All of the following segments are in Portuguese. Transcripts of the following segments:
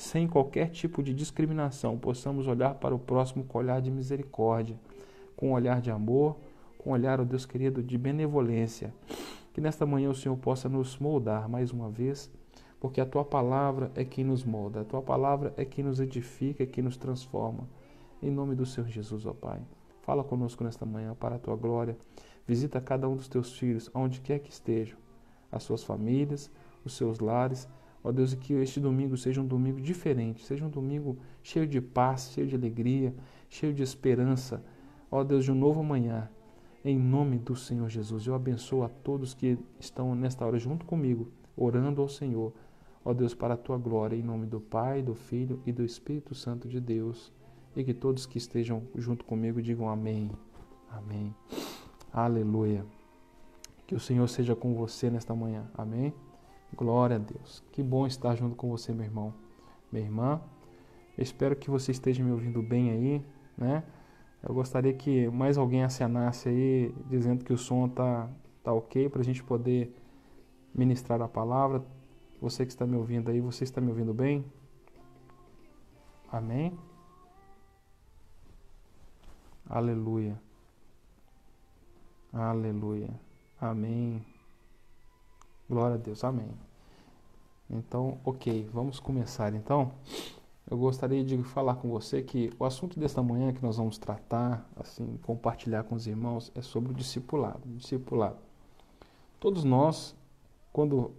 sem qualquer tipo de discriminação, possamos olhar para o próximo com olhar de misericórdia, com um olhar de amor, com um olhar, ó Deus querido, de benevolência. Que nesta manhã o Senhor possa nos moldar mais uma vez, porque a Tua palavra é quem nos molda, a Tua palavra é quem nos edifica, é quem nos transforma. Em nome do Senhor Jesus, ó Pai, fala conosco nesta manhã para a Tua glória. Visita cada um dos Teus filhos, onde quer que estejam, as suas famílias, os seus lares. Ó Deus, e que este domingo seja um domingo diferente, seja um domingo cheio de paz, cheio de alegria, cheio de esperança. Ó Deus, de um novo amanhã. Em nome do Senhor Jesus, eu abençoo a todos que estão nesta hora junto comigo, orando ao Senhor. Ó Deus, para a Tua glória, em nome do Pai, do Filho e do Espírito Santo de Deus. E que todos que estejam junto comigo digam amém. Amém. Aleluia. Que o Senhor seja com você nesta manhã. Amém. Glória a Deus. Que bom estar junto com você, meu irmão, minha irmã. Eu espero que você esteja me ouvindo bem aí, né? Eu gostaria que mais alguém acenasse aí, dizendo que o som tá ok, para a gente poder ministrar a palavra. Você que está me ouvindo aí, você está me ouvindo bem? Amém? Aleluia. Aleluia. Amém. Glória a Deus. Amém. Então, ok, vamos começar então. Eu gostaria de falar com você que o assunto desta manhã que nós vamos tratar, assim, compartilhar com os irmãos, é sobre o discipulado. Discipulado. Todos nós, quando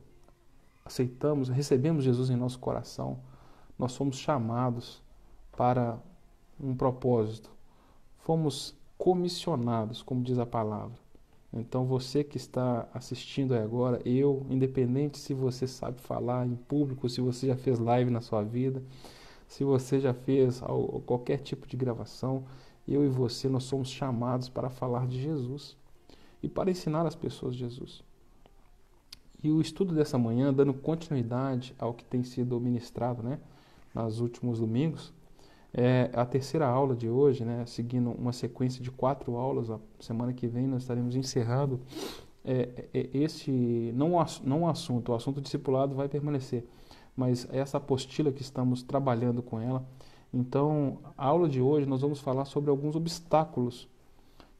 recebemos Jesus em nosso coração, nós somos chamados para um propósito. Fomos comissionados, como diz a palavra. Então você que está assistindo aí agora, independente se você sabe falar em público, se você já fez live na sua vida, se você já fez qualquer tipo de gravação, eu e você, nós somos chamados para falar de Jesus e para ensinar as pessoas Jesus. E o estudo dessa manhã, dando continuidade ao que tem sido ministrado, né, nos últimos domingos, é a terceira aula de hoje, né, seguindo uma sequência de 4 aulas. A semana que vem nós estaremos encerrando não o assunto discipulado vai permanecer, mas essa apostila que estamos trabalhando com ela. Então, a aula de hoje nós vamos falar sobre alguns obstáculos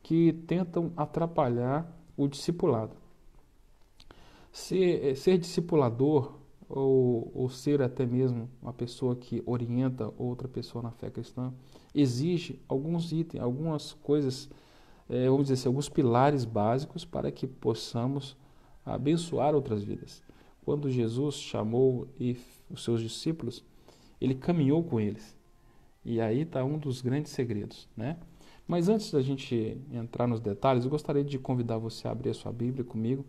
que tentam atrapalhar o discipulado. Ser discipulador ou ser até mesmo uma pessoa que orienta outra pessoa na fé cristã exige alguns itens, algumas coisas, vamos dizer assim, alguns pilares básicos para que possamos abençoar outras vidas. Quando Jesus chamou os seus discípulos, ele caminhou com eles. E aí está um dos grandes segredos, né? Mas antes da gente entrar nos detalhes, eu gostaria de convidar você a abrir a sua Bíblia comigo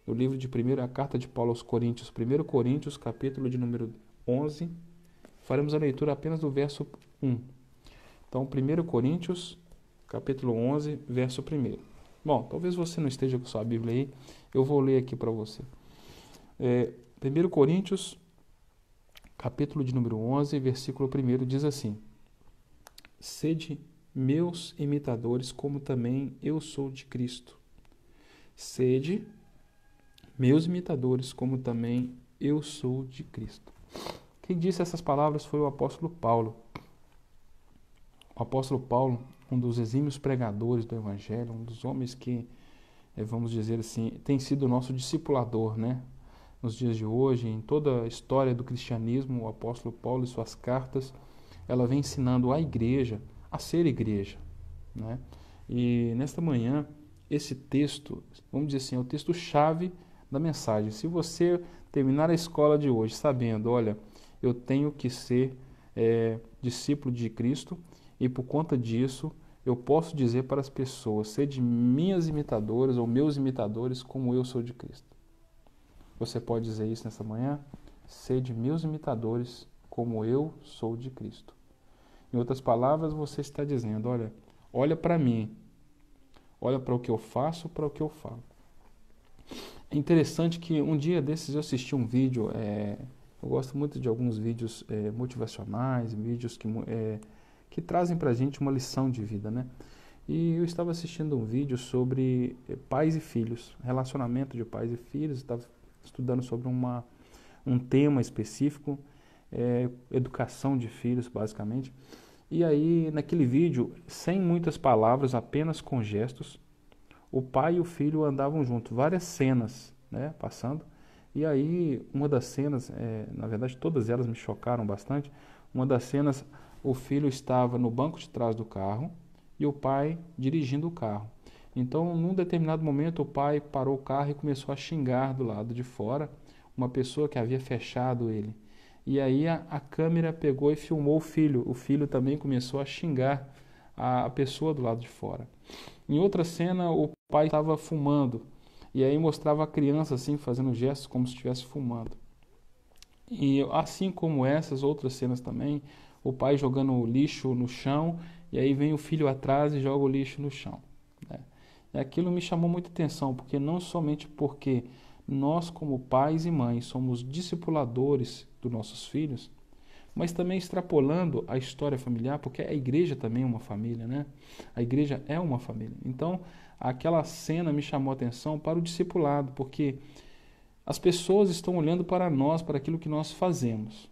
no livro de a carta de Paulo aos Coríntios, 1 Coríntios, capítulo de número 11. Faremos a leitura apenas do verso 1. Então, 1 Coríntios, capítulo 11, verso 1. Bom, talvez você não esteja com sua Bíblia aí, eu vou ler aqui para você. 1 Coríntios, capítulo de número 11, versículo 1, diz assim: Sede meus imitadores, como também eu sou de Cristo. Sede meus imitadores, como também eu sou de Cristo. Quem disse essas palavras foi o apóstolo Paulo. O apóstolo Paulo, um dos exímios pregadores do Evangelho, um dos homens que, vamos dizer assim, tem sido o nosso discipulador, né? Nos dias de hoje, em toda a história do cristianismo, o apóstolo Paulo e suas cartas, ela vem ensinando a igreja a ser igreja, né? E nesta manhã, esse texto, vamos dizer assim, é o texto-chave da mensagem. Se você terminar a escola de hoje sabendo, olha, eu tenho que ser discípulo de Cristo e por conta disso eu posso dizer para as pessoas, sede minhas imitadoras ou meus imitadores como eu sou de Cristo. Você pode dizer isso nessa manhã? Sede meus imitadores como eu sou de Cristo. Em outras palavras, você está dizendo, olha para mim, olha para o que eu faço, para o que eu falo. É interessante que um dia desses eu assisti um vídeo, eu gosto muito de alguns vídeos motivacionais, vídeos que trazem para a gente uma lição de vida, né? E eu estava assistindo um vídeo sobre pais e filhos, relacionamento de pais e filhos, estava estudando sobre um tema específico, educação de filhos, basicamente. E aí, naquele vídeo, sem muitas palavras, apenas com gestos, o pai e o filho andavam juntos, várias cenas, né, passando. E aí, uma das cenas, na verdade, todas elas me chocaram bastante. Uma das cenas, o filho estava no banco de trás do carro e o pai dirigindo o carro. Então, num determinado momento, o pai parou o carro e começou a xingar do lado de fora uma pessoa que havia fechado ele. E aí a câmera pegou e filmou o filho. O filho também começou a xingar a pessoa do lado de fora. Em outra cena, o pai estava fumando. E aí mostrava a criança assim, fazendo gestos como se estivesse fumando. E assim como essas outras cenas também, o pai jogando o lixo no chão, e aí vem o filho atrás e joga o lixo no chão, né? E aquilo me chamou muita atenção, porque não somente porque nós, como pais e mães, somos discipuladores dos nossos filhos, mas também extrapolando a história familiar, porque a igreja também é uma família, né? A igreja é uma família. Então, aquela cena me chamou a atenção para o discipulado, porque as pessoas estão olhando para nós, para aquilo que nós fazemos.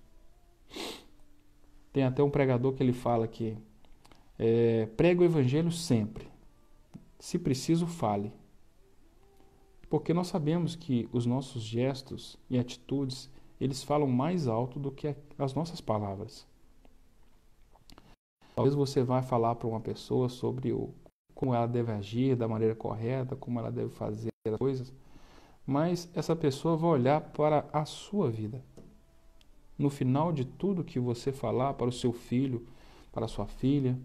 Tem até um pregador que ele fala que prega o evangelho sempre. Se preciso, fale. Porque nós sabemos que os nossos gestos e atitudes, eles falam mais alto do que as nossas palavras. Talvez você vá falar para uma pessoa sobre como ela deve agir da maneira correta, como ela deve fazer as coisas, mas essa pessoa vai olhar para a sua vida. No final de tudo que você falar para o seu filho, para a sua filha,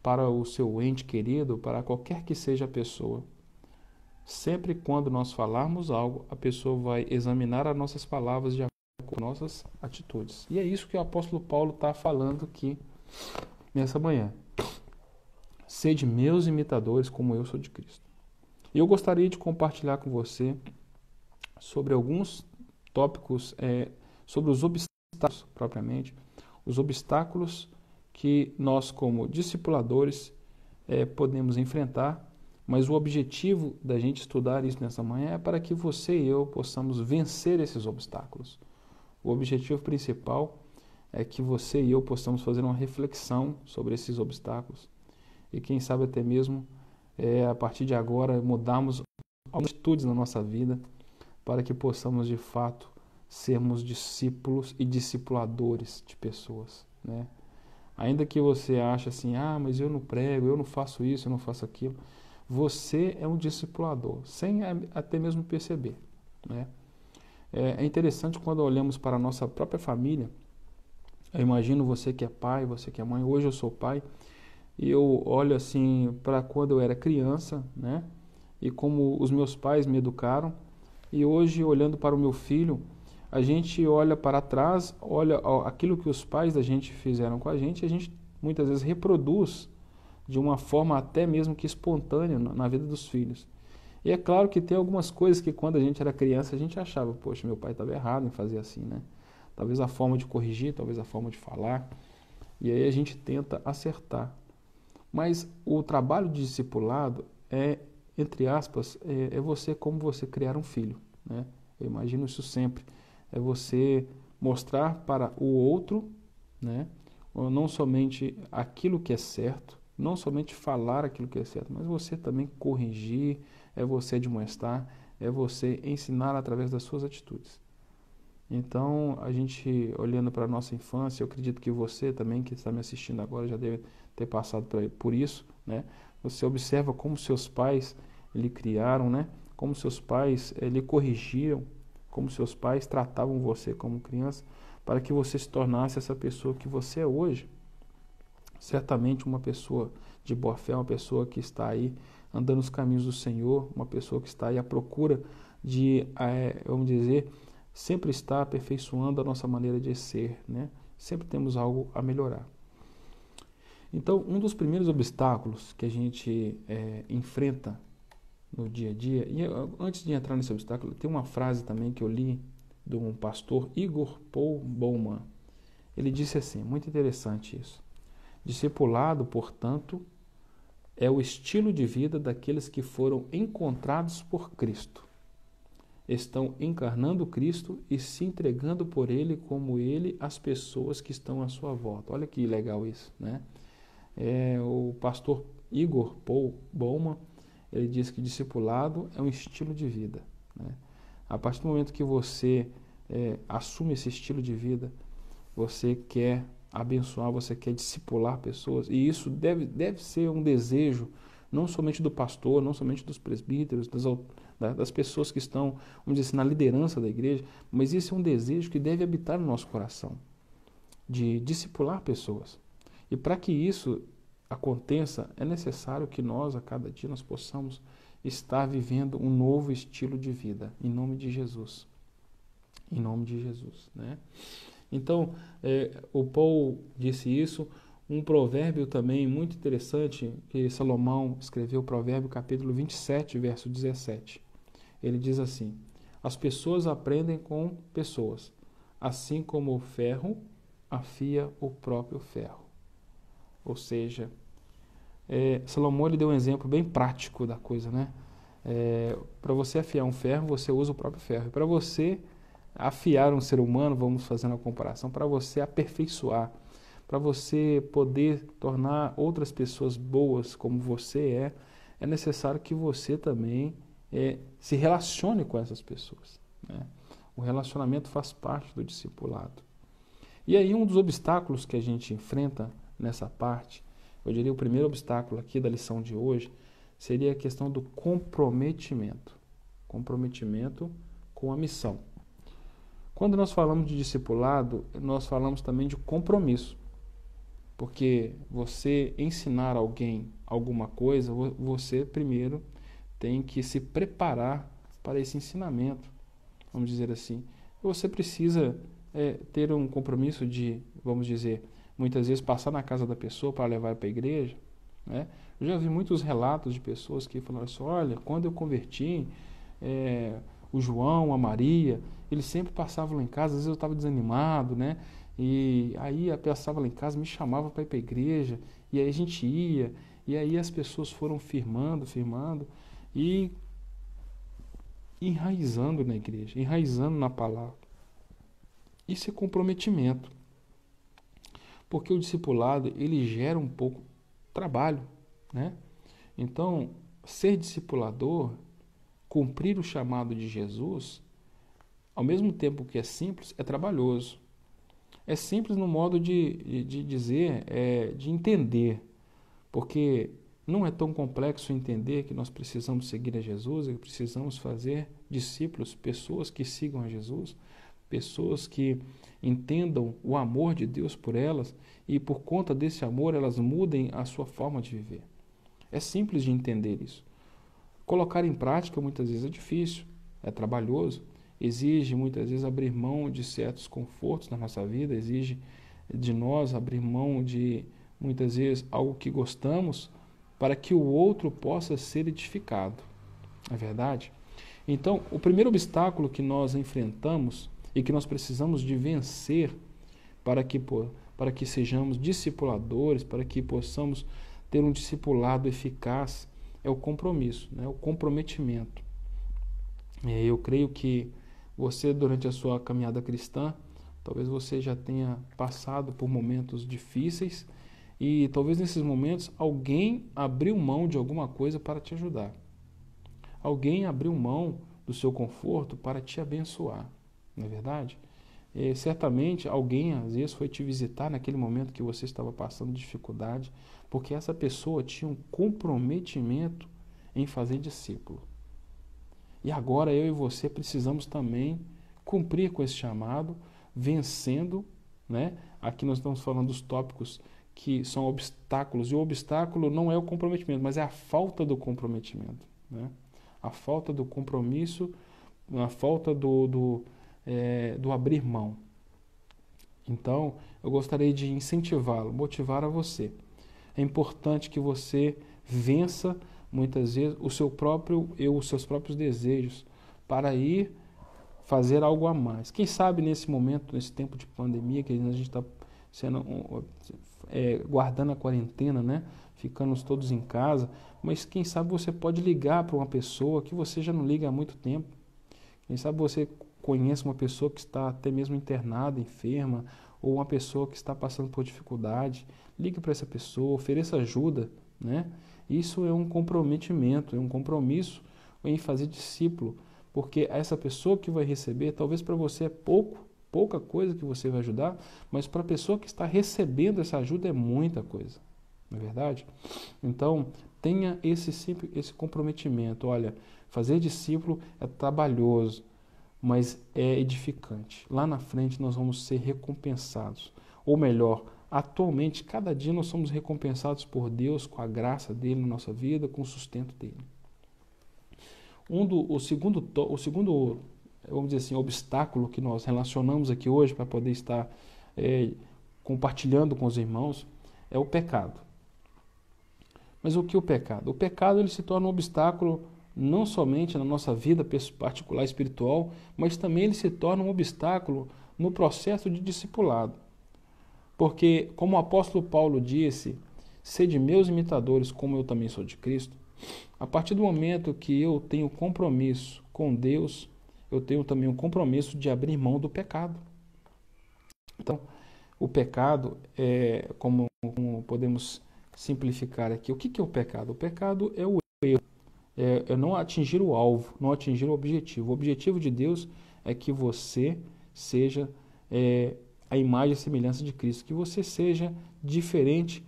para o seu ente querido, para qualquer que seja a pessoa, sempre quando nós falarmos algo, a pessoa vai examinar as nossas palavras de acordo com nossas atitudes. E é isso que o apóstolo Paulo está falando aqui nessa manhã. Sede meus imitadores, como eu sou de Cristo. E eu gostaria de compartilhar com você sobre alguns tópicos, sobre os obstáculos propriamente, os obstáculos que nós, como discipuladores, podemos enfrentar, mas o objetivo da gente estudar isso nessa manhã é para que você e eu possamos vencer esses obstáculos. O objetivo principal é que você e eu possamos fazer uma reflexão sobre esses obstáculos e quem sabe até mesmo a partir de agora mudarmos algumas atitudes na nossa vida para que possamos de fato sermos discípulos e discipuladores de pessoas, né? Ainda que você ache assim, mas eu não prego, eu não faço isso, eu não faço aquilo, você é um discipulador, sem até mesmo perceber, né? É interessante quando olhamos para a nossa própria família. Eu imagino você que é pai, você que é mãe. Hoje eu sou pai e eu olho assim para quando eu era criança, né? E como os meus pais me educaram. E hoje, olhando para o meu filho, a gente olha para trás, olha aquilo que os pais da gente fizeram com a gente muitas vezes reproduz de uma forma até mesmo que espontânea na vida dos filhos. E é claro que tem algumas coisas que quando a gente era criança a gente achava, poxa, meu pai estava errado em fazer assim, né? Talvez a forma de corrigir, talvez a forma de falar. E aí a gente tenta acertar. Mas o trabalho de discipulado entre aspas, é você como você criar um filho, né? Eu imagino isso sempre. É você mostrar para o outro, né? Não somente aquilo que é certo, não somente falar aquilo que é certo, mas você também corrigir, é você admoestar, é você ensinar através das suas atitudes. Então, a gente olhando para a nossa infância, eu acredito que você também, que está me assistindo agora, já deve ter passado por isso, né? Você observa como seus pais lhe criaram, né? Como seus pais lhe corrigiram, como seus pais tratavam você como criança, para que você se tornasse essa pessoa que você é hoje. Certamente uma pessoa de boa fé, uma pessoa que está aí andando nos caminhos do Senhor, uma pessoa que está aí à procura de, vamos dizer, sempre está aperfeiçoando a nossa maneira de ser, né? Sempre temos algo a melhorar. Então, um dos primeiros obstáculos que a gente enfrenta no dia a dia, e antes de entrar nesse obstáculo, tem uma frase também que eu li de um pastor, Igor Paul Bowman. Ele disse assim, muito interessante isso: discipulado, portanto, é o estilo de vida daqueles que foram encontrados por Cristo. estão encarnando Cristo e se entregando por Ele como Ele às pessoas que estão à sua volta. Olha que legal isso, né? O pastor Igor Paul Bowman, ele diz que discipulado é um estilo de vida, né? A partir do momento que você assume esse estilo de vida, você quer abençoar, você quer discipular pessoas, e isso deve ser um desejo não somente do pastor, não somente dos presbíteros, das pessoas que estão, vamos dizer assim, na liderança da igreja, mas isso é um desejo que deve habitar no nosso coração, de discipular pessoas. E para que isso aconteça, é necessário que nós, a cada dia, nós possamos estar vivendo um novo estilo de vida, em nome de Jesus. Em nome de Jesus, né? Então, o Paul disse isso. Um provérbio também muito interessante, que Salomão escreveu, provérbio capítulo 27, verso 17. Ele diz assim: as pessoas aprendem com pessoas, assim como o ferro afia o próprio ferro. Ou seja, Salomão ele deu um exemplo bem prático da coisa, né? Para você afiar um ferro, você usa o próprio ferro. Para você afiar um ser humano, vamos fazendo a comparação, para você aperfeiçoar, para você poder tornar outras pessoas boas como você é necessário que você também se relacione com essas pessoas, né? O relacionamento faz parte do discipulado. E aí um dos obstáculos que a gente enfrenta nessa parte, eu diria o primeiro obstáculo aqui da lição de hoje, seria a questão do comprometimento. Comprometimento com a missão. Quando nós falamos de discipulado, nós falamos também de compromisso. Porque você ensinar alguém alguma coisa, você primeiro tem que se preparar para esse ensinamento, vamos dizer assim. Você precisa ter um compromisso de, vamos dizer, muitas vezes passar na casa da pessoa para levar para a igreja, né? Eu já vi muitos relatos de pessoas que falaram assim: olha, quando eu converti, o João, a Maria, eles sempre passavam lá em casa, às vezes eu estava desanimado, né? E aí passava lá em casa, me chamava para ir para a igreja, e aí a gente ia, e aí as pessoas foram firmando e enraizando na igreja, enraizando na palavra. Isso é comprometimento. Porque o discipulado, ele gera um pouco trabalho, né? Então, ser discipulador, cumprir o chamado de Jesus, ao mesmo tempo que é simples, é trabalhoso. É simples no modo de dizer, de entender, porque não é tão complexo entender que nós precisamos seguir a Jesus, e que precisamos fazer discípulos, pessoas que sigam a Jesus, pessoas que entendam o amor de Deus por elas e por conta desse amor elas mudem a sua forma de viver. É simples de entender isso. Colocar em prática muitas vezes é difícil, é trabalhoso, exige muitas vezes abrir mão de certos confortos na nossa vida, exige de nós abrir mão de muitas vezes algo que gostamos para que o outro possa ser edificado. Não é verdade? Então, o primeiro obstáculo que nós enfrentamos e que nós precisamos de vencer para que sejamos discipuladores, para que possamos ter um discipulado eficaz, é o compromisso, né? O comprometimento. Eu creio que você, durante a sua caminhada cristã, talvez você já tenha passado por momentos difíceis e talvez nesses momentos alguém abriu mão de alguma coisa para te ajudar. Alguém abriu mão do seu conforto para te abençoar, não é verdade? Certamente alguém às vezes foi te visitar naquele momento que você estava passando dificuldade, porque essa pessoa tinha um comprometimento em fazer discípulo. E agora eu e você precisamos também cumprir com esse chamado, vencendo, né? Aqui nós estamos falando dos tópicos que são obstáculos, e o obstáculo não é o comprometimento, mas é a falta do comprometimento, né? A falta do compromisso, a falta do abrir mão. Então, eu gostaria de incentivá-lo, motivar a você. É importante que você vença, muitas vezes, o seu próprio eu, os seus próprios desejos, para ir fazer algo a mais. Quem sabe nesse momento, nesse tempo de pandemia, que a gente está guardando a quarentena, né? Ficando todos em casa, mas quem sabe você pode ligar para uma pessoa que você já não liga há muito tempo, Quem sabe você conhece uma pessoa que está até mesmo internada, enferma, ou uma pessoa que está passando por dificuldade. Ligue para essa pessoa, ofereça ajuda, né? Isso é um comprometimento, é um compromisso em fazer discípulo, porque essa pessoa que vai receber, talvez para você é pouca coisa que você vai ajudar, mas para a pessoa que está recebendo essa ajuda é muita coisa, não é verdade? Então, tenha esse comprometimento. Olha, fazer discípulo é trabalhoso, mas é edificante. Lá na frente nós vamos ser recompensados. Ou melhor, atualmente, cada dia nós somos recompensados por Deus com a graça dele na nossa vida, com o sustento dele. O segundo, vamos dizer assim, obstáculo que nós relacionamos aqui hoje para poder estar compartilhando com os irmãos é o pecado. Mas o que é o pecado? O pecado ele se torna um obstáculo não somente na nossa vida particular espiritual, mas também ele se torna um obstáculo no processo de discipulado. Porque, como o apóstolo Paulo disse, sede meus imitadores, como eu também sou de Cristo. A partir do momento que eu tenho compromisso com Deus, eu tenho também um compromisso de abrir mão do pecado. Então, o pecado é, como podemos simplificar aqui, o que é o pecado? O pecado é o erro, é não atingir o alvo, não atingir o objetivo. O objetivo de Deus é que você seja a imagem e semelhança de Cristo, que você seja diferente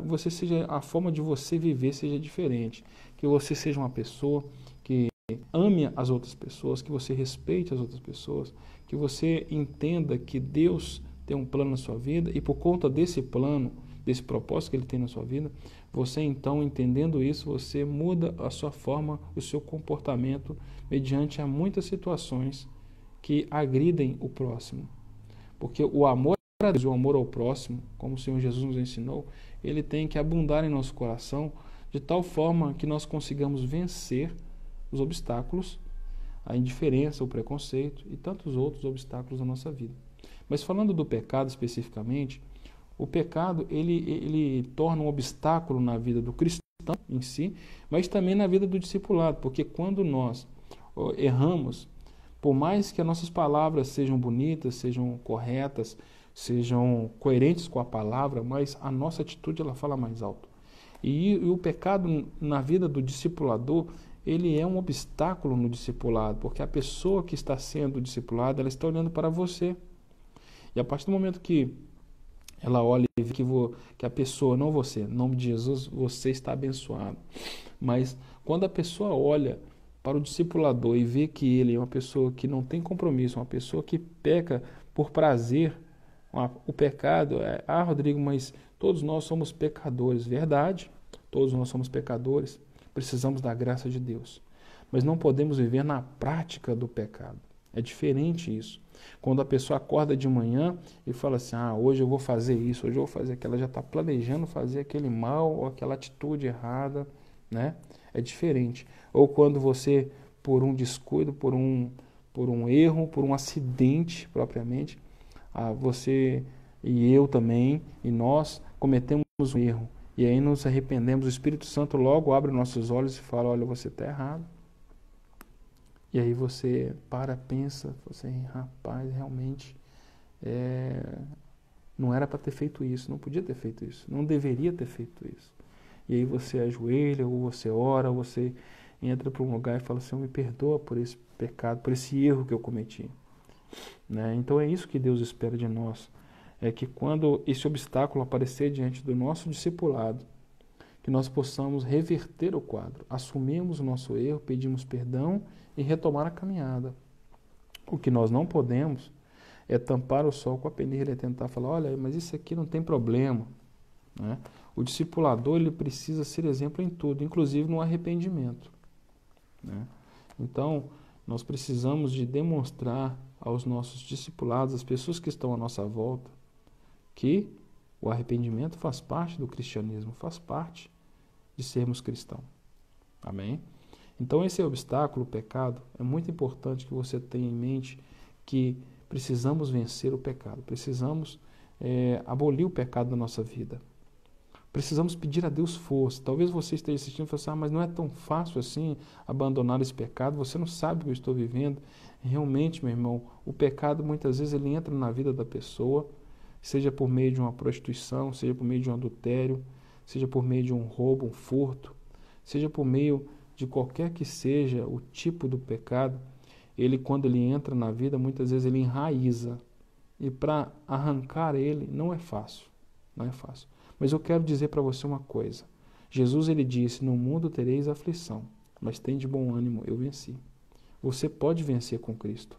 você seja, a forma de você viver seja diferente, que você seja uma pessoa que ame as outras pessoas, que você respeite as outras pessoas, que você entenda que Deus tem um plano na sua vida e por conta desse plano, desse propósito que Ele tem na sua vida, você então, entendendo isso, você muda a sua forma, o seu comportamento mediante a muitas situações que agridem o próximo. Porque o amor a Deus e o amor ao próximo, como o Senhor Jesus nos ensinou, ele tem que abundar em nosso coração de tal forma que nós consigamos vencer os obstáculos, a indiferença, o preconceito e tantos outros obstáculos da nossa vida. Mas falando do pecado especificamente, o pecado ele torna um obstáculo na vida do cristão em si, mas também na vida do discipulado, porque quando nós erramos, por mais que as nossas palavras sejam bonitas, sejam corretas, sejam coerentes com a palavra, mas a nossa atitude ela fala mais alto. E o pecado na vida do discipulador, ele é um obstáculo no discipulado, porque a pessoa que está sendo discipulada, ela está olhando para você. E a partir do momento que ela olha e vê que a pessoa, não você, em nome de Jesus, você está abençoado. Mas quando a pessoa olha para o discipulador e vê que ele é uma pessoa que não tem compromisso, uma pessoa que peca por prazer, o pecado Rodrigo, mas todos nós somos pecadores. Verdade, todos nós somos pecadores, precisamos da graça de Deus. Mas não podemos viver na prática do pecado. É diferente isso. Quando a pessoa acorda de manhã e fala assim, hoje eu vou fazer isso, hoje eu vou fazer aquilo, ela já está planejando fazer aquele mal ou aquela atitude errada, né? É diferente. Ou quando você, por um descuido, por um erro, por um acidente propriamente, você e eu também, e nós cometemos um erro. E aí nos arrependemos, o Espírito Santo logo abre nossos olhos e fala, olha, você está errado. E aí você pensa, rapaz, realmente não era para ter feito isso, não podia ter feito isso, não deveria ter feito isso. E aí você ajoelha, ou você ora, ou você entra para um lugar e fala, Senhor, me perdoa por esse pecado, por esse erro que eu cometi. Né? Então é isso que Deus espera de nós, é que quando esse obstáculo aparecer diante do nosso discipulado, que nós possamos reverter o quadro, assumimos o nosso erro, pedimos perdão e retomar a caminhada. O que nós não podemos é tampar o sol com a peneira e tentar falar, olha, mas isso aqui não tem problema. Né? O discipulador ele precisa ser exemplo em tudo, inclusive no arrependimento. Né? Então, nós precisamos de demonstrar aos nossos discipulados, às pessoas que estão à nossa volta, que o arrependimento faz parte do cristianismo, faz parte de sermos cristãos. Amém? Então esse obstáculo, o pecado, é muito importante que você tenha em mente que precisamos vencer o pecado, precisamos abolir o pecado da nossa vida. Precisamos pedir a Deus força. Talvez você esteja assistindo e fale assim, mas não é tão fácil assim abandonar esse pecado, você não sabe o que eu estou vivendo. Realmente, meu irmão, o pecado muitas vezes ele entra na vida da pessoa, seja por meio de uma prostituição, seja por meio de um adultério, seja por meio de um roubo, um furto, seja por meio de qualquer que seja o tipo do pecado, ele quando ele entra na vida, muitas vezes ele enraiza. E para arrancar ele não é fácil, não é fácil. Mas eu quero dizer para você uma coisa. Jesus ele disse, no mundo tereis aflição, mas tem de bom ânimo, eu venci. Você pode vencer com Cristo.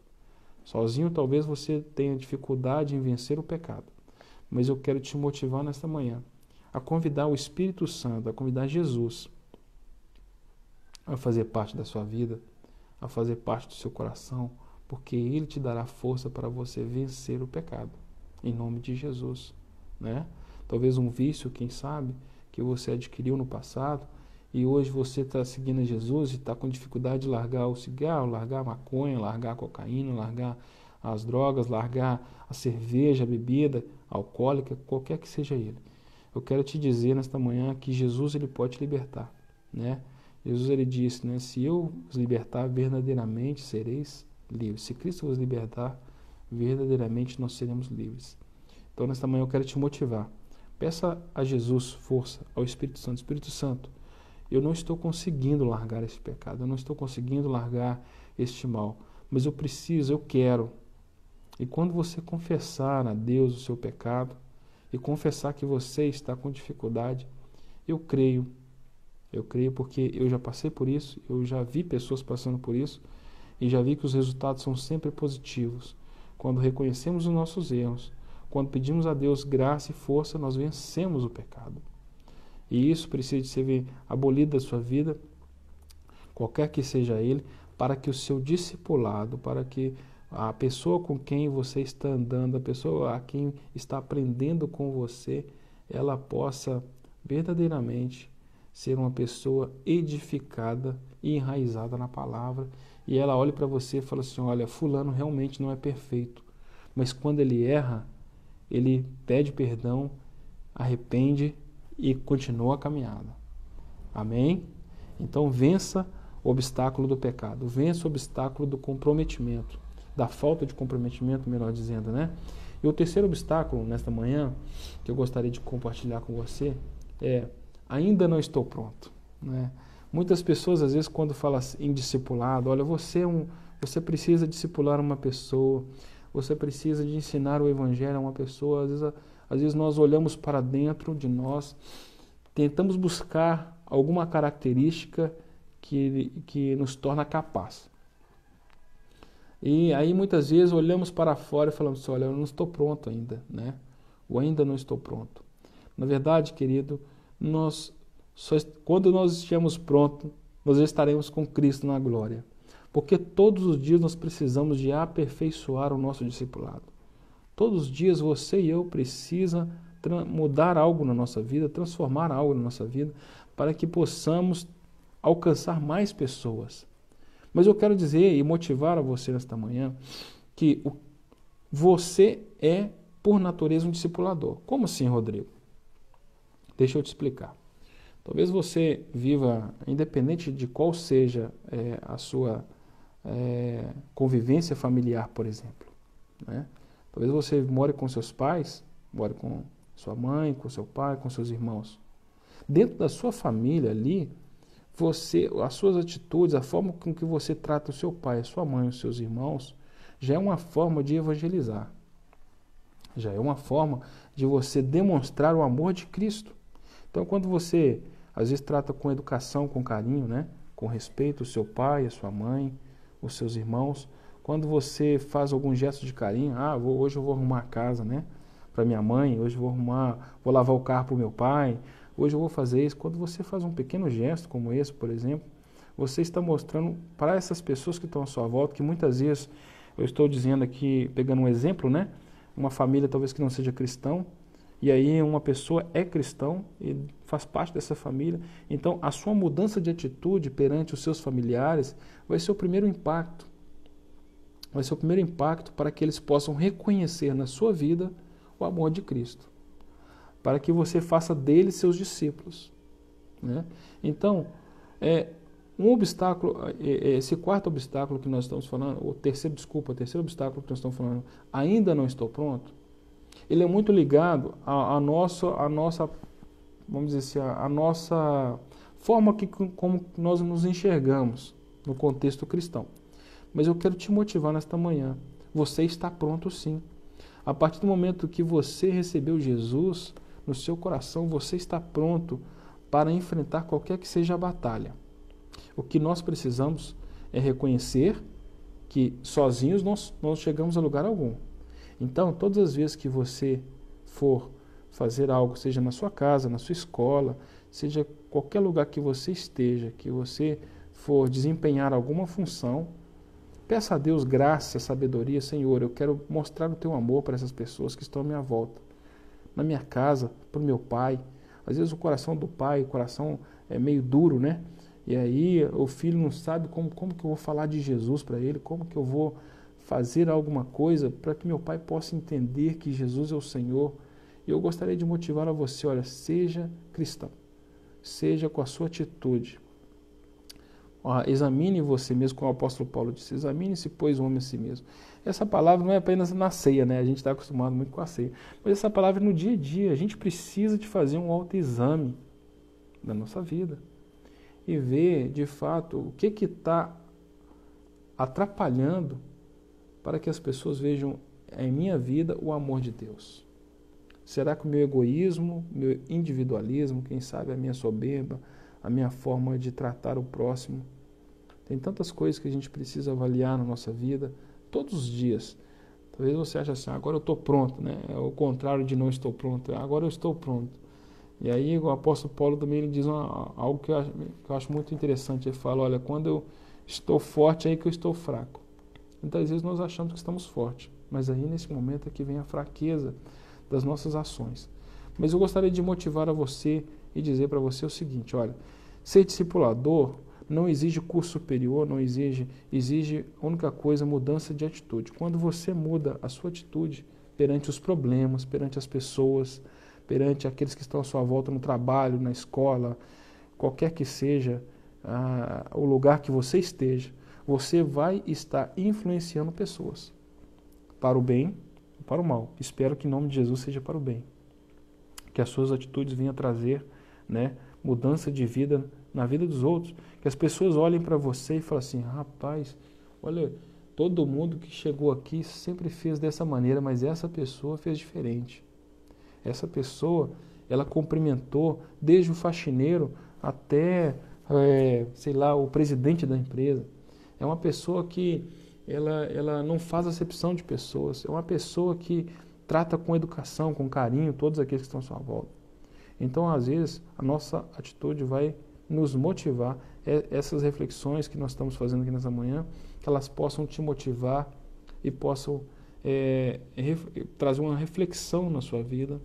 Sozinho talvez você tenha dificuldade em vencer o pecado. Mas eu quero te motivar nesta manhã a convidar o Espírito Santo, a convidar Jesus a fazer parte da sua vida, a fazer parte do seu coração, porque Ele te dará força para você vencer o pecado. Em nome de Jesus, né? Talvez um vício, quem sabe, que você adquiriu no passado e hoje você está seguindo Jesus e está com dificuldade de largar o cigarro, largar a maconha, largar a cocaína, largar as drogas, largar a cerveja, a bebida alcoólica, qualquer que seja ele. Eu quero te dizer nesta manhã que Jesus ele pode te libertar, né? Jesus ele disse, né? Se eu vos libertar, verdadeiramente sereis livres. Se Cristo vos libertar, verdadeiramente nós seremos livres. Então nesta manhã eu quero te motivar. Peça a Jesus força, ao Espírito Santo. Espírito Santo, eu não estou conseguindo largar esse pecado, eu não estou conseguindo largar este mal, mas eu preciso, eu quero. E quando você confessar a Deus o seu pecado e confessar que você está com dificuldade, eu creio porque eu já passei por isso, eu já vi pessoas passando por isso e já vi que os resultados são sempre positivos. Quando reconhecemos os nossos erros, quando pedimos a Deus graça e força, nós vencemos o pecado. E isso precisa de ser abolido da sua vida, qualquer que seja ele, para que o seu discipulado, para que a pessoa com quem você está andando, a pessoa a quem está aprendendo com você, ela possa verdadeiramente ser uma pessoa edificada e enraizada na palavra. E ela olhe para você e fala assim, olha, fulano realmente não é perfeito, mas quando ele erra, ele pede perdão, arrepende e continua a caminhada. Amém? Então vença o obstáculo do pecado, vença o obstáculo do comprometimento, da falta de comprometimento, melhor dizendo, né? E o terceiro obstáculo nesta manhã, que eu gostaria de compartilhar com você, é ainda não estou pronto, né? Muitas pessoas, às vezes, quando falam em discipulado, olha, você precisa discipular uma pessoa, você precisa de ensinar o Evangelho a uma pessoa. Às vezes nós olhamos para dentro de nós, tentamos buscar alguma característica que nos torna capaz. E aí muitas vezes olhamos para fora e falamos assim, olha, eu não estou pronto ainda, né? Ou ainda não estou pronto. Na verdade, querido, quando nós estivermos prontos, nós já estaremos com Cristo na glória. Porque todos os dias nós precisamos de aperfeiçoar o nosso discipulado. Todos os dias você e eu precisamos mudar algo na nossa vida, transformar algo na nossa vida, para que possamos alcançar mais pessoas. Mas eu quero dizer e motivar a você nesta manhã que você é, por natureza, um discipulador. Como assim, Rodrigo? Deixa eu te explicar. Talvez você viva, independente de qual seja a sua convivência familiar, por exemplo, né? Talvez você more com seus pais, more com sua mãe, com seu pai, com seus irmãos. Dentro da sua família ali, as suas atitudes, a forma com que você trata o seu pai, a sua mãe, os seus irmãos, já é uma forma de evangelizar. Já é uma forma de você demonstrar o amor de Cristo. Então, quando você, às vezes, trata com educação, com carinho, né? Com respeito o seu pai, a sua mãe, os seus irmãos, quando você faz algum gesto de carinho, hoje eu vou arrumar a casa, né? Para minha mãe, hoje eu vou lavar o carro para o meu pai, hoje eu vou fazer isso. Quando você faz um pequeno gesto como esse, por exemplo, você está mostrando para essas pessoas que estão à sua volta, que muitas vezes, eu estou dizendo aqui, pegando um exemplo, né? Uma família talvez que não seja cristão, e aí uma pessoa é cristão e faz parte dessa família. Então, a sua mudança de atitude perante os seus familiares vai ser o primeiro impacto. Vai ser o primeiro impacto para que eles possam reconhecer na sua vida o amor de Cristo. para que você faça deles seus discípulos, né? Então, um obstáculo, esse quarto obstáculo que nós estamos falando, o terceiro obstáculo que nós estamos falando, ainda não estou pronto, ele é muito ligado à nossa, vamos dizer assim, a nossa forma como nós nos enxergamos no contexto cristão. Mas eu quero te motivar nesta manhã. Você está pronto sim. A partir do momento que você recebeu Jesus no seu coração, você está pronto para enfrentar qualquer que seja a batalha. O que nós precisamos é reconhecer que sozinhos nós não chegamos a lugar algum. Então, todas as vezes que você for fazer algo, seja na sua casa, na sua escola, seja qualquer lugar que você esteja, que você for desempenhar alguma função, peça a Deus graça, sabedoria. Senhor, eu quero mostrar o teu amor para essas pessoas que estão à minha volta. Na minha casa, para o meu pai. Às vezes o coração do pai, o coração é meio duro, né? E aí o filho não sabe como que eu vou falar de Jesus para ele, como que eu vou fazer alguma coisa para que meu pai possa entender que Jesus é o Senhor. E eu gostaria de motivar a você, olha, seja cristão, seja com a sua atitude. Examine você mesmo, como o apóstolo Paulo disse, examine-se, pois, o homem a si mesmo. Essa palavra não é apenas na ceia, né? A gente está acostumado muito com a ceia. Mas essa palavra é no dia a dia. A gente precisa de fazer um autoexame da nossa vida e ver, de fato, o que está atrapalhando para que as pessoas vejam em minha vida o amor de Deus. Será que o meu egoísmo, meu individualismo, quem sabe a minha soberba, a minha forma de tratar o próximo? Tem tantas coisas que a gente precisa avaliar na nossa vida todos os dias. Talvez você ache assim, agora eu estou pronto, né? É o contrário de não estou pronto, agora eu estou pronto. E aí o apóstolo Paulo também ele diz algo que eu acho muito interessante. Ele fala, olha, quando eu estou forte, é aí que eu estou fraco. Muitas vezes nós achamos que estamos fortes, mas aí nesse momento é que vem a fraqueza das nossas ações. Mas eu gostaria de motivar a você e dizer para você o seguinte, olha, ser discipulador não exige curso superior, não exige a única coisa, mudança de atitude. Quando você muda a sua atitude perante os problemas, perante as pessoas, perante aqueles que estão à sua volta no trabalho, na escola, qualquer que seja o lugar que você esteja, você vai estar influenciando pessoas para o bem ou para o mal. Espero que em nome de Jesus seja para o bem. Que as suas atitudes venham trazer, né, mudança de vida na vida dos outros. Que as pessoas olhem para você e falem assim, rapaz, olha, todo mundo que chegou aqui sempre fez dessa maneira, mas essa pessoa fez diferente. Essa pessoa, ela cumprimentou desde o faxineiro até, sei lá, o presidente da empresa. É uma pessoa que ela não faz acepção de pessoas. É uma pessoa que trata com educação, com carinho, todos aqueles que estão à sua volta. Então, às vezes, a nossa atitude vai nos motivar. Essas reflexões que nós estamos fazendo aqui nessa manhã, que elas possam te motivar e possam trazer uma reflexão na sua vida,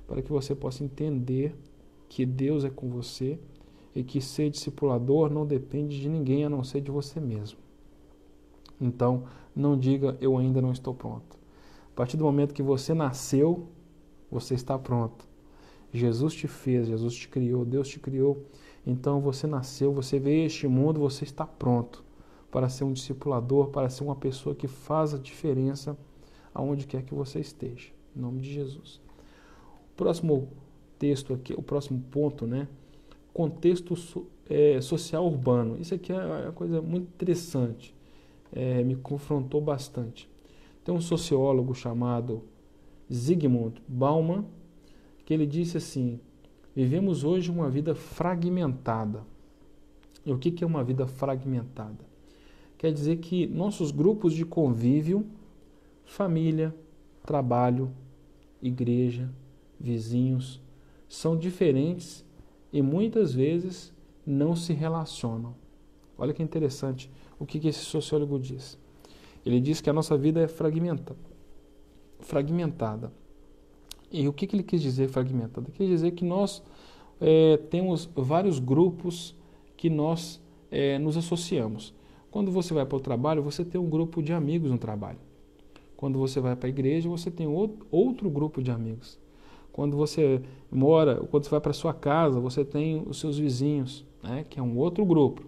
para que você possa entender que Deus é com você e que ser discipulador não depende de ninguém a não ser de você mesmo. Então, não diga, eu ainda não estou pronto. A partir do momento que você nasceu, você está pronto. Jesus te fez, Jesus te criou, Deus te criou. Então, você nasceu, você veio a este mundo, você está pronto para ser um discipulador, para ser uma pessoa que faz a diferença aonde quer que você esteja. Em nome de Jesus. O próximo texto aqui, o próximo ponto, né? Contexto social urbano. Isso aqui é uma coisa muito interessante. Me confrontou bastante. Tem um sociólogo chamado Zygmunt Bauman, que ele disse assim, vivemos hoje uma vida fragmentada. E o que é uma vida fragmentada? Quer dizer que nossos grupos de convívio, família, trabalho, igreja, vizinhos, são diferentes e muitas vezes não se relacionam. Olha que interessante o que esse sociólogo diz. Ele diz que a nossa vida é fragmentada. E o que ele quis dizer fragmentada? Ele quis dizer que nós temos vários grupos que nós nos associamos. Quando você vai para o trabalho, você tem um grupo de amigos no trabalho. Quando você vai para a igreja, você tem outro grupo de amigos. Quando você mora, quando você vai para sua casa, você tem os seus vizinhos, né, que é um outro grupo.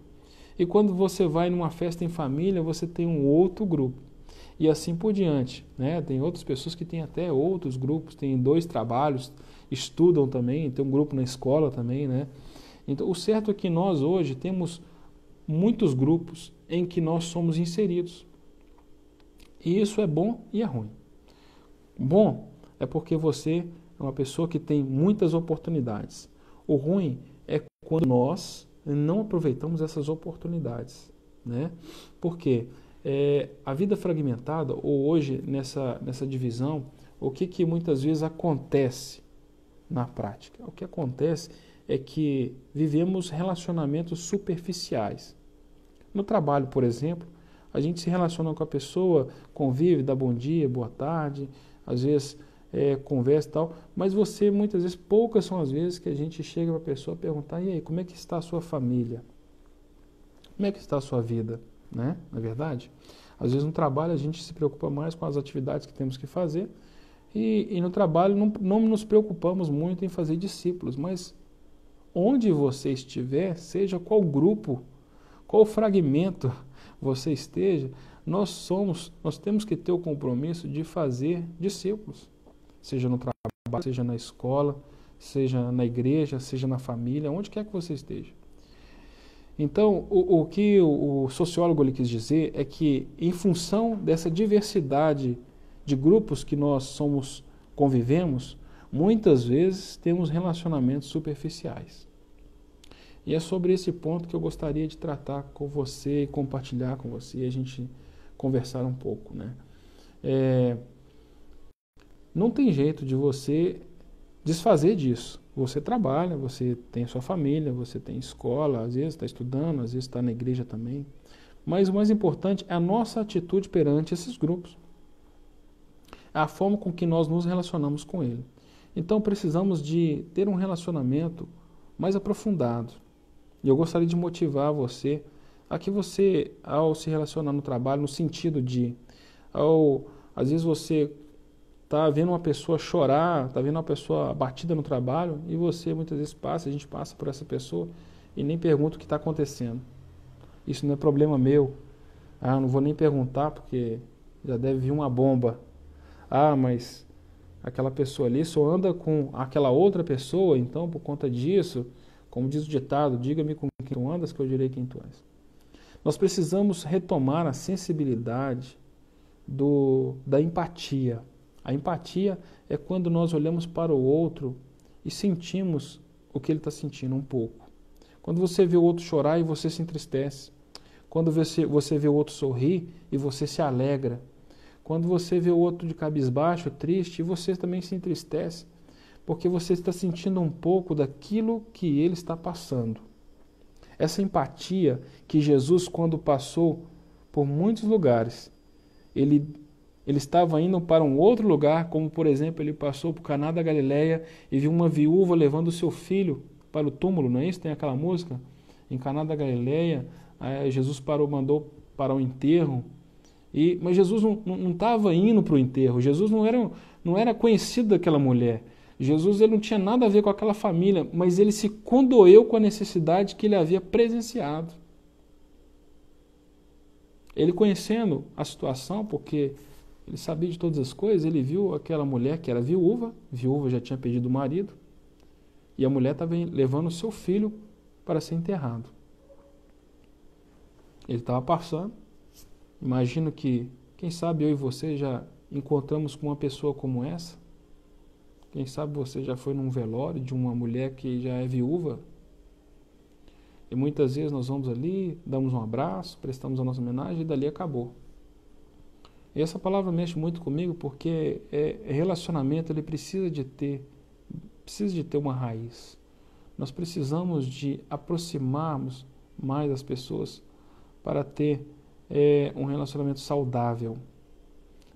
E quando você vai numa festa em família, você tem um outro grupo. E assim por diante, né? Tem outras pessoas que têm até outros grupos, têm 2 trabalhos, estudam também, tem um grupo na escola também, né? Então, o certo é que nós hoje temos muitos grupos em que nós somos inseridos. E isso é bom e é ruim. Bom é porque você é uma pessoa que tem muitas oportunidades. O ruim é quando nós não aproveitamos essas oportunidades, né? Porque a vida fragmentada, ou hoje nessa divisão, o que muitas vezes acontece na prática? O que acontece é que vivemos relacionamentos superficiais. No trabalho, por exemplo, a gente se relaciona com a pessoa, convive, dá bom dia, boa tarde, às vezes conversa e tal, mas muitas vezes, poucas são as vezes que a gente chega para a pessoa perguntar: e aí, como é que está a sua família? Como é que está a sua vida? Né? Não é verdade? Às vezes no trabalho a gente se preocupa mais com as atividades que temos que fazer e no trabalho não nos preocupamos muito em fazer discípulos, mas onde você estiver, seja qual grupo, qual fragmento você esteja, nós temos que ter o compromisso de fazer discípulos, seja no trabalho, seja na escola, seja na igreja, seja na família, onde quer que você esteja. Então, o que o sociólogo ele quis dizer é que, em função dessa diversidade de grupos que nós convivemos, muitas vezes temos relacionamentos superficiais. E é sobre esse ponto que eu gostaria de tratar com você e compartilhar com você e a gente conversar um pouco, né? Não tem jeito de você desfazer disso. Você trabalha, você tem sua família, você tem escola, às vezes está estudando, às vezes está na igreja também. Mas o mais importante é a nossa atitude perante esses grupos. É a forma com que nós nos relacionamos com ele. Então precisamos de ter um relacionamento mais aprofundado. E eu gostaria de motivar você a que você, ao se relacionar no trabalho, no sentido de, às vezes você está vendo uma pessoa chorar, está vendo uma pessoa abatida no trabalho e você muitas vezes a gente passa por essa pessoa e nem pergunta o que está acontecendo. Isso não é problema meu. Ah, não vou nem perguntar porque já deve vir uma bomba. Ah, mas aquela pessoa ali só anda com aquela outra pessoa, então por conta disso, como diz o ditado, diga-me com quem tu andas que eu direi quem tu és. Nós precisamos retomar a sensibilidade da empatia. A empatia é quando nós olhamos para o outro e sentimos o que ele está sentindo um pouco. Quando você vê o outro chorar e você se entristece. Quando você vê o outro sorrir e você se alegra. Quando você vê o outro de cabisbaixo, triste, e você também se entristece. Porque você está sentindo um pouco daquilo que ele está passando. Essa empatia que Jesus, quando passou por muitos lugares, ele estava indo para um outro lugar, como por exemplo, ele passou por Caná da Galileia e viu uma viúva levando o seu filho para o túmulo, não é isso? Tem aquela música? Em Caná da Galileia, Jesus mandou para o enterro, mas Jesus não estava indo para o enterro, Jesus não era conhecido daquela mulher, Jesus ele não tinha nada a ver com aquela família, mas ele se condoeu com a necessidade que ele havia presenciado. Ele conhecendo a situação, porque ele sabia de todas as coisas, ele viu aquela mulher que era viúva já tinha perdido o marido, e a mulher estava levando o seu filho para ser enterrado. Ele estava passando, imagino que, quem sabe eu e você já encontramos com uma pessoa como essa, quem sabe você já foi num velório de uma mulher que já é viúva, e muitas vezes nós vamos ali, damos um abraço, prestamos a nossa homenagem e dali acabou. E essa palavra mexe muito comigo porque relacionamento ele precisa de ter uma raiz. Nós precisamos de aproximarmos mais as pessoas para ter um relacionamento saudável.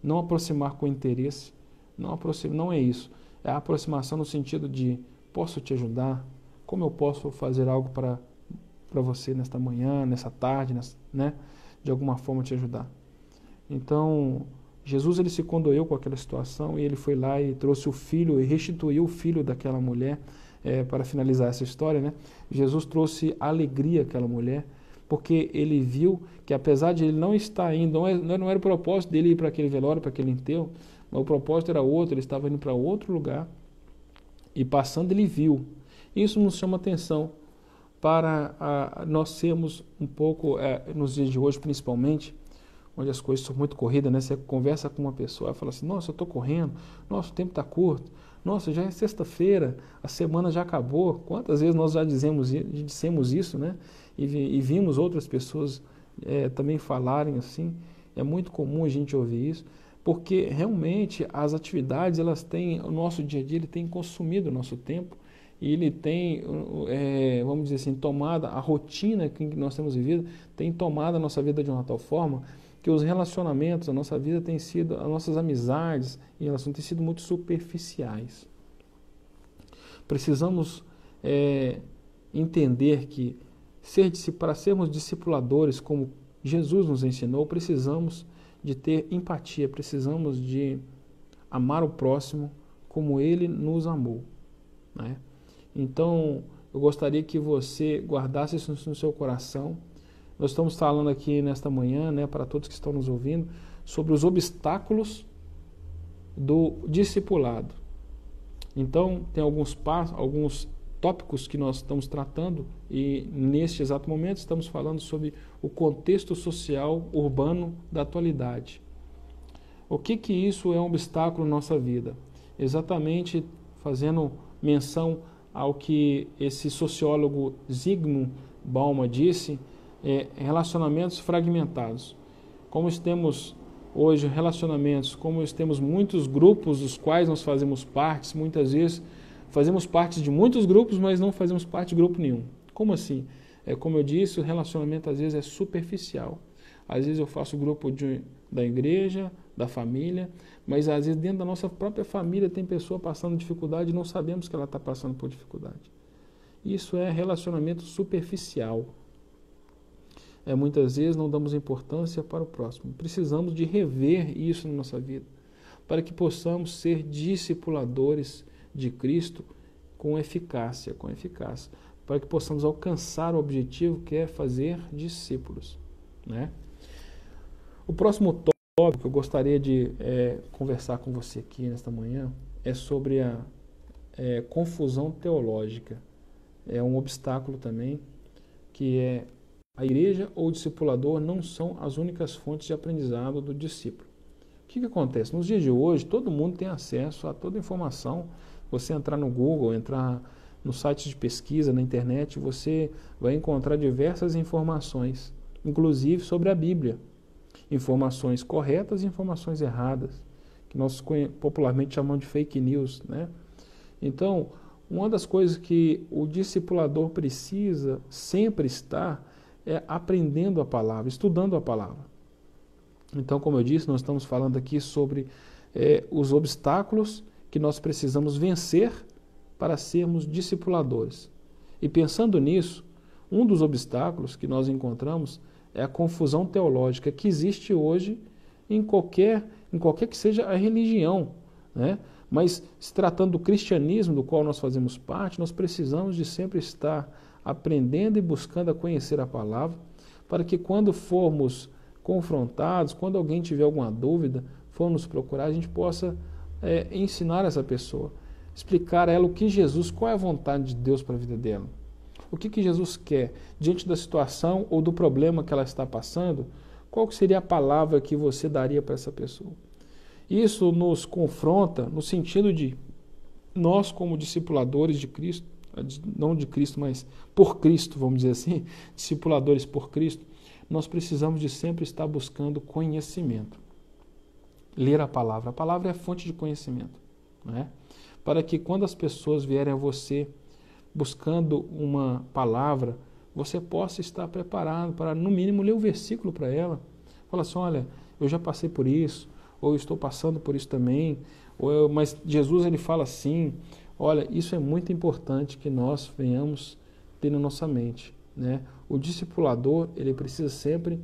Não aproximar com interesse, não é isso. É a aproximação no sentido de posso te ajudar? Como eu posso fazer algo para você nesta manhã, nessa tarde, né? De alguma forma te ajudar. Então, Jesus ele se condoeu com aquela situação e ele foi lá e trouxe o filho e restituiu o filho daquela mulher. Para finalizar essa história, né? Jesus trouxe alegria àquela mulher, porque ele viu que apesar de ele não estar indo, não era o propósito dele ir para aquele velório, para aquele enterro, mas o propósito era outro, ele estava indo para outro lugar e passando ele viu. Isso nos chama atenção para nós sermos um pouco, nos dias de hoje principalmente, onde as coisas são muito corridas, né? Você conversa com uma pessoa e fala assim, nossa, eu estou correndo, nossa, o tempo está curto, nossa, já é sexta-feira, a semana já acabou. Quantas vezes nós já dissemos isso, né? E vimos outras pessoas também falarem assim. É muito comum a gente ouvir isso, porque realmente as atividades, elas têm, o nosso dia a dia, ele tem consumido o nosso tempo, e ele tem, vamos dizer assim, tomada, a rotina que nós temos vivido, tem tomado a nossa vida de uma tal forma que os relacionamentos, a nossa vida tem sido, as nossas amizades em relação têm sido muito superficiais. Precisamos entender que para sermos discipuladores, como Jesus nos ensinou, precisamos de ter empatia, precisamos de amar o próximo como Ele nos amou, né? Então, eu gostaria que você guardasse isso no seu coração. Nós estamos falando aqui nesta manhã, né, para todos que estão nos ouvindo, sobre os obstáculos do discipulado. Então, tem alguns tópicos que nós estamos tratando e, neste exato momento, estamos falando sobre o contexto social urbano da atualidade. O que isso é um obstáculo na nossa vida? Exatamente fazendo menção ao que esse sociólogo Zygmunt Bauman disse, relacionamentos fragmentados. Como temos hoje relacionamentos, como temos muitos grupos dos quais nós fazemos parte, muitas vezes fazemos parte de muitos grupos, mas não fazemos parte de grupo nenhum. Como assim? Como eu disse, o relacionamento às vezes é superficial. Às vezes eu faço grupo da igreja, da família, mas às vezes dentro da nossa própria família tem pessoa passando dificuldade e não sabemos que ela está passando por dificuldade. Isso é relacionamento superficial. Muitas vezes não damos importância para o próximo. Precisamos de rever isso na nossa vida, para que possamos ser discipuladores de Cristo com eficácia, para que possamos alcançar o objetivo que é fazer discípulos, né? O próximo tópico que eu gostaria de conversar com você aqui nesta manhã é sobre a confusão teológica. É um obstáculo também, que a igreja ou o discipulador não são as únicas fontes de aprendizado do discípulo. O que acontece? Nos dias de hoje, todo mundo tem acesso a toda a informação. Você entrar no Google, entrar no site de pesquisa, na internet, você vai encontrar diversas informações, inclusive sobre a Bíblia. Informações corretas e informações erradas, que nós popularmente chamamos de fake news, né? Então, uma das coisas que o discipulador precisa sempre estar aprendendo a palavra, estudando a palavra. Então, como eu disse, nós estamos falando aqui sobre os obstáculos que nós precisamos vencer para sermos discipuladores. E pensando nisso, um dos obstáculos que nós encontramos é a confusão teológica que existe hoje em qualquer que seja a religião, né? Mas se tratando do cristianismo do qual nós fazemos parte, nós precisamos de sempre estar aprendendo e buscando a conhecer a palavra, para que quando formos confrontados, quando alguém tiver alguma dúvida, for nos procurar, a gente possa ensinar essa pessoa, explicar a ela o que Jesus, qual é a vontade de Deus para a vida dela. O que Jesus quer diante da situação ou do problema que ela está passando, qual que seria a palavra que você daria para essa pessoa? Isso nos confronta no sentido de nós, como discipuladores de Cristo, não de Cristo, mas por Cristo, vamos dizer assim, discipuladores por Cristo, nós precisamos de sempre estar buscando conhecimento. Ler a palavra é fonte de conhecimento, né? Para que quando as pessoas vierem a você buscando uma palavra, você possa estar preparado para, no mínimo, ler o versículo para ela. Fala assim, olha, eu já passei por isso, ou eu estou passando por isso também, mas Jesus ele fala assim. Olha, isso é muito importante que nós venhamos ter na nossa mente, né? O discipulador, ele precisa sempre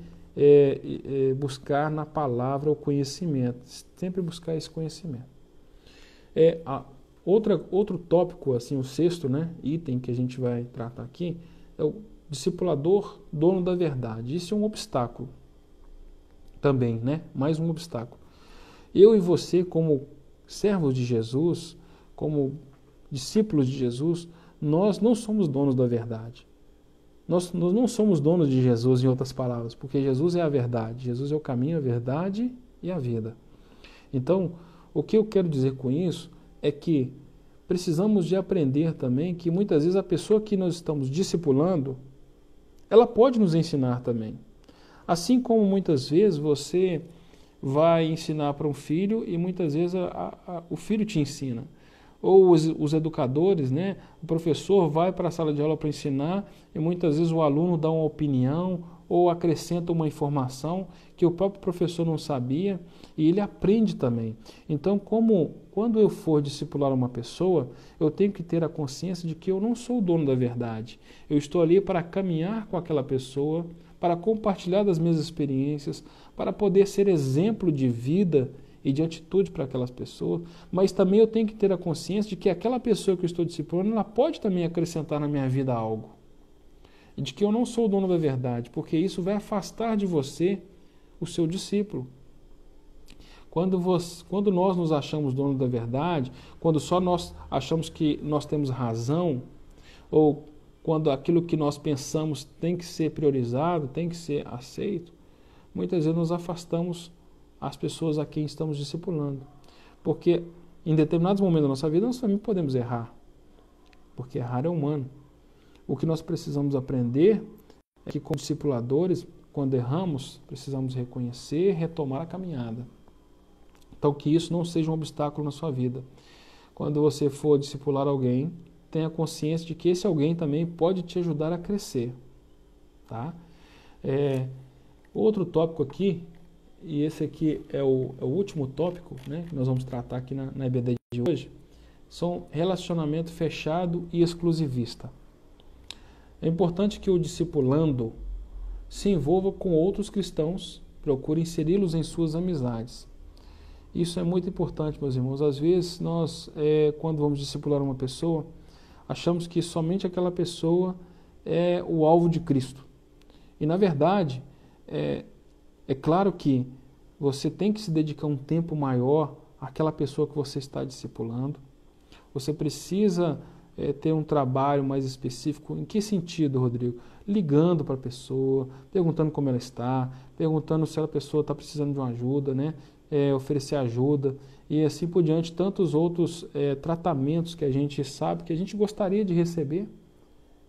buscar na palavra o conhecimento, sempre buscar esse conhecimento. Outro tópico, assim, o sexto, né, item que a gente vai tratar aqui, é o discipulador, dono da verdade. Isso é um obstáculo também, né? Mais um obstáculo. Eu e você, como servos de Jesus, como discípulos de Jesus, nós não somos donos da verdade. Nós não somos donos de Jesus, em outras palavras, porque Jesus é a verdade. Jesus é o caminho, a verdade e a vida. Então, o que eu quero dizer com isso é que precisamos de aprender também que muitas vezes a pessoa que nós estamos discipulando, ela pode nos ensinar também. Assim como muitas vezes você vai ensinar para um filho e muitas vezes o filho te ensina. Ou os educadores, né? O professor vai para a sala de aula para ensinar e muitas vezes o aluno dá uma opinião ou acrescenta uma informação que o próprio professor não sabia e ele aprende também. Então, quando eu for discipular uma pessoa, eu tenho que ter a consciência de que eu não sou o dono da verdade. Eu estou ali para caminhar com aquela pessoa, para compartilhar das minhas experiências, para poder ser exemplo de vida e de atitude para aquelas pessoas, mas também eu tenho que ter a consciência de que aquela pessoa que eu estou discipulando, ela pode também acrescentar na minha vida algo. E de que eu não sou o dono da verdade, porque isso vai afastar de você o seu discípulo. Quando nós nos achamos dono da verdade, quando só nós achamos que nós temos razão, ou quando aquilo que nós pensamos tem que ser priorizado, tem que ser aceito, muitas vezes nos afastamos as pessoas a quem estamos discipulando. Porque em determinados momentos da nossa vida nós também podemos errar, porque errar é humano. O que nós precisamos aprender é que, como discipuladores, quando erramos, precisamos reconhecer e retomar a caminhada. Então, que isso não seja um obstáculo na sua vida. Quando você for discipular alguém, tenha consciência de que esse alguém também pode te ajudar a crescer. Tá? Outro tópico aqui, e esse aqui é o último tópico, né, que nós vamos tratar aqui na EBD de hoje, são relacionamento fechado e exclusivista. É importante que o discipulando se envolva com outros cristãos, procure inseri-los em suas amizades. Isso é muito importante, meus irmãos. Às vezes nós, quando vamos discipular uma pessoa, achamos que somente aquela pessoa é o alvo de Cristo. E na verdade, é claro que você tem que se dedicar um tempo maior àquela pessoa que você está discipulando. Você precisa ter um trabalho mais específico. Em que sentido, Rodrigo? Ligando para a pessoa, perguntando como ela está, perguntando se a pessoa está precisando de uma ajuda, né? Oferecer ajuda e assim por diante, tantos outros tratamentos que a gente sabe que a gente gostaria de receber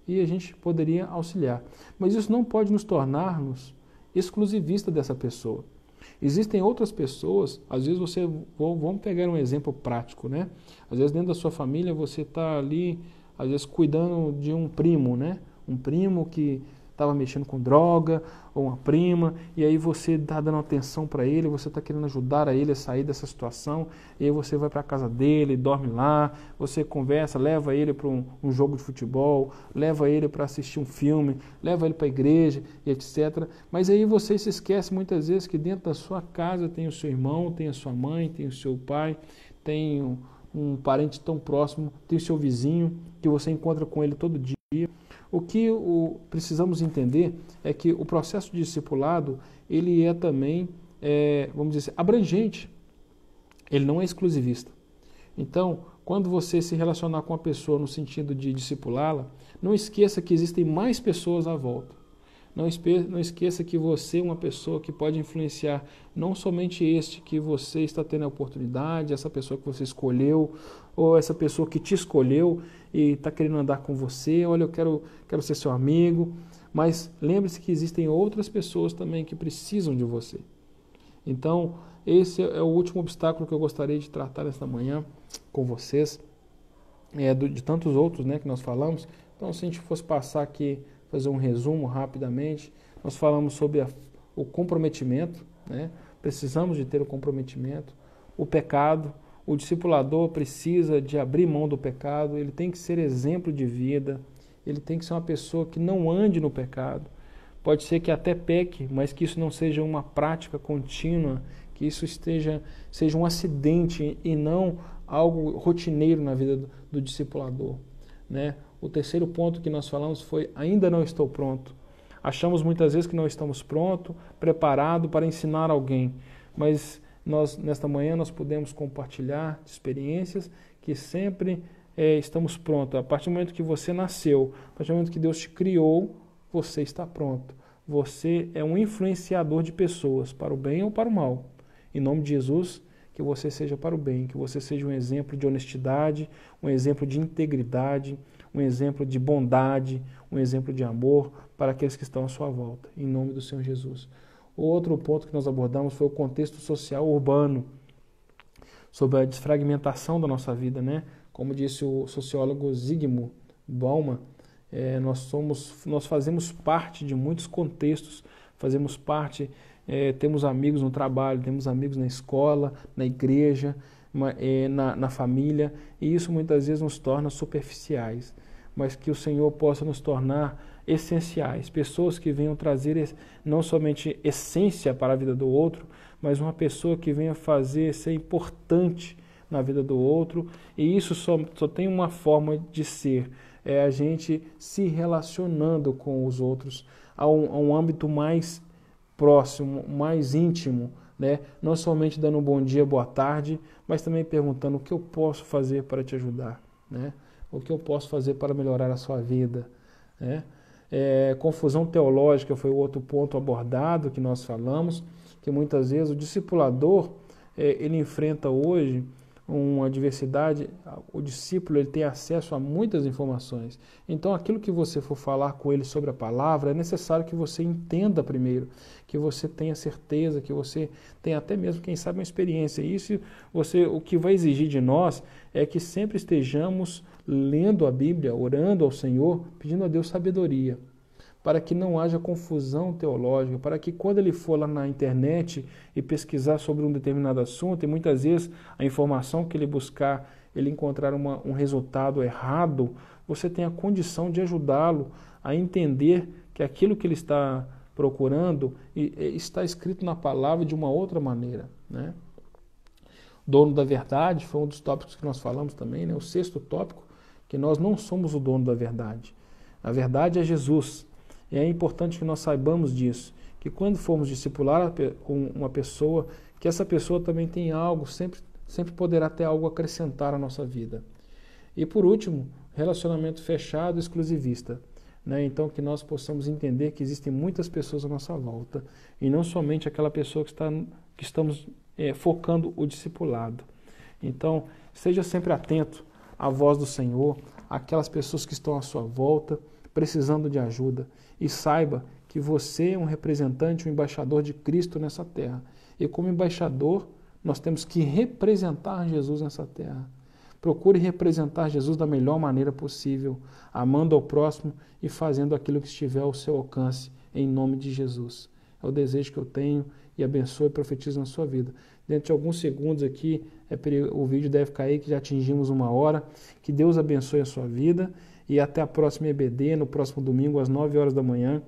e a gente poderia auxiliar. Mas isso não pode nos tornarmos exclusivistas dessa pessoa. Existem outras pessoas, às vezes vamos pegar um exemplo prático, né? Às vezes dentro da sua família você está ali, às vezes cuidando de um primo, né? Um primo que estava mexendo com droga, ou uma prima, e aí você está dando atenção para ele, você está querendo ajudar a ele a sair dessa situação, e aí você vai para a casa dele, dorme lá, você conversa, leva ele para um jogo de futebol, leva ele para assistir um filme, leva ele para a igreja, e etc. Mas aí você se esquece muitas vezes que dentro da sua casa tem o seu irmão, tem a sua mãe, tem o seu pai, tem um parente tão próximo, tem o seu vizinho, que você encontra com ele todo dia. O que precisamos entender é que o processo de discipulado, ele é também, vamos dizer assim, abrangente. Ele não é exclusivista. Então, quando você se relacionar com a pessoa no sentido de discipulá-la, não esqueça que existem mais pessoas à volta. Não esqueça que você é uma pessoa que pode influenciar não somente este que você está tendo a oportunidade, essa pessoa que você escolheu, ou essa pessoa que te escolheu e está querendo andar com você, olha, eu quero ser seu amigo, mas lembre-se que existem outras pessoas também que precisam de você. Então, esse é o último obstáculo que eu gostaria de tratar nesta manhã com vocês, de tantos outros, né, que nós falamos. Então, se a gente fosse passar aqui, fazer um resumo rapidamente, nós falamos sobre o comprometimento, né? Precisamos de ter o comprometimento, o pecado, o discipulador precisa de abrir mão do pecado, ele tem que ser exemplo de vida, ele tem que ser uma pessoa que não ande no pecado, pode ser que até peque, mas que isso não seja uma prática contínua, que isso seja um acidente e não algo rotineiro na vida do discipulador, né? O terceiro ponto que nós falamos foi: ainda não estou pronto. Achamos muitas vezes que não estamos prontos, preparados para ensinar alguém, mas nesta manhã nós podemos compartilhar experiências que sempre estamos prontos. A partir do momento que você nasceu, a partir do momento que Deus te criou, você está pronto. Você é um influenciador de pessoas, para o bem ou para o mal. Em nome de Jesus, que você seja para o bem, que você seja um exemplo de honestidade, um exemplo de integridade, um exemplo de bondade, um exemplo de amor para aqueles que estão à sua volta, em nome do Senhor Jesus. O outro ponto que nós abordamos foi o contexto social urbano, sobre a desfragmentação da nossa vida, né? Como disse o sociólogo Zygmunt Bauman, nós fazemos parte de muitos contextos, fazemos parte, temos amigos no trabalho, temos amigos na escola, na igreja, na família, e isso muitas vezes nos torna superficiais, mas que o Senhor possa nos tornar essenciais, pessoas que venham trazer não somente essência para a vida do outro, mas uma pessoa que venha ser importante na vida do outro, e isso só tem uma forma de ser, é a gente se relacionando com os outros a um âmbito mais próximo, mais íntimo, né? Não somente dando um bom dia, boa tarde, mas também perguntando: o que eu posso fazer para te ajudar, né? O que eu posso fazer para melhorar a sua vida, né? Confusão teológica foi o outro ponto abordado que nós falamos, que muitas vezes o discipulador ele enfrenta hoje uma diversidade. O discípulo ele tem acesso a muitas informações, então aquilo que você for falar com ele sobre a palavra, é necessário que você entenda primeiro, que você tenha certeza, que você tenha até mesmo, quem sabe, uma experiência. Isso o que vai exigir de nós é que sempre estejamos lendo a Bíblia, orando ao Senhor, pedindo a Deus sabedoria, para que não haja confusão teológica, para que quando ele for lá na internet e pesquisar sobre um determinado assunto, e muitas vezes a informação que ele buscar, ele encontrar um resultado errado, você tenha condição de ajudá-lo a entender que aquilo que ele está procurando está escrito na palavra de uma outra maneira, né? Dono da verdade foi um dos tópicos que nós falamos também, né? O sexto tópico, que nós não somos o dono da verdade. A verdade é Jesus. E é importante que nós saibamos disso, que quando formos discipular uma pessoa, que essa pessoa também tem algo, sempre poderá ter algo a acrescentar à nossa vida. E por último, relacionamento fechado, exclusivista, né? Então que nós possamos entender que existem muitas pessoas à nossa volta, e não somente aquela pessoa que estamos focando o discipulado. Então, seja sempre atento à voz do Senhor, aquelas pessoas que estão à sua volta, precisando de ajuda, e saiba que você é um representante, um embaixador de Cristo nessa terra. E como embaixador, nós temos que representar Jesus nessa terra. Procure representar Jesus da melhor maneira possível, amando ao próximo e fazendo aquilo que estiver ao seu alcance, em nome de Jesus. É o desejo que eu tenho, e abençoe e profetizo na sua vida. Dentro de alguns segundos aqui, o vídeo deve cair, que já atingimos 1 hora. Que Deus abençoe a sua vida, e até a próxima EBD, no próximo domingo, às 9 horas da manhã.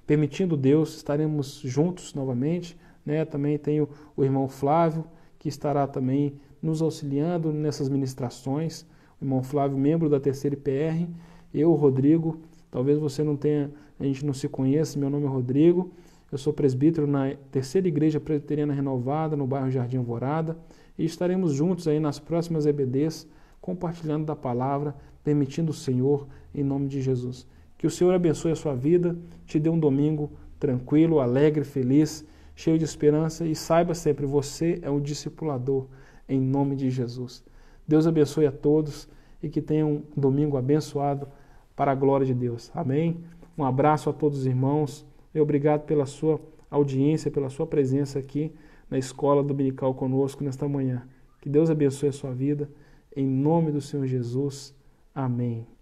Permitindo Deus, estaremos juntos novamente, né? Também tenho o irmão Flávio, que estará também nos auxiliando nessas ministrações. O irmão Flávio, membro da terceira IPR. Eu, Rodrigo, talvez você não tenha, a gente não se conheça, meu nome é Rodrigo. Eu sou presbítero na terceira igreja presbiteriana renovada, no bairro Jardim Alvorada. E estaremos juntos aí nas próximas EBDs, compartilhando da palavra, permitindo o Senhor, em nome de Jesus. Que o Senhor abençoe a sua vida, te dê um domingo tranquilo, alegre, feliz, cheio de esperança, e saiba sempre, você é um discipulador, em nome de Jesus. Deus abençoe a todos e que tenham um domingo abençoado para a glória de Deus. Amém? Um abraço a todos os irmãos e obrigado pela sua audiência, pela sua presença aqui na Escola Dominical conosco nesta manhã. Que Deus abençoe a sua vida, em nome do Senhor Jesus. Amém.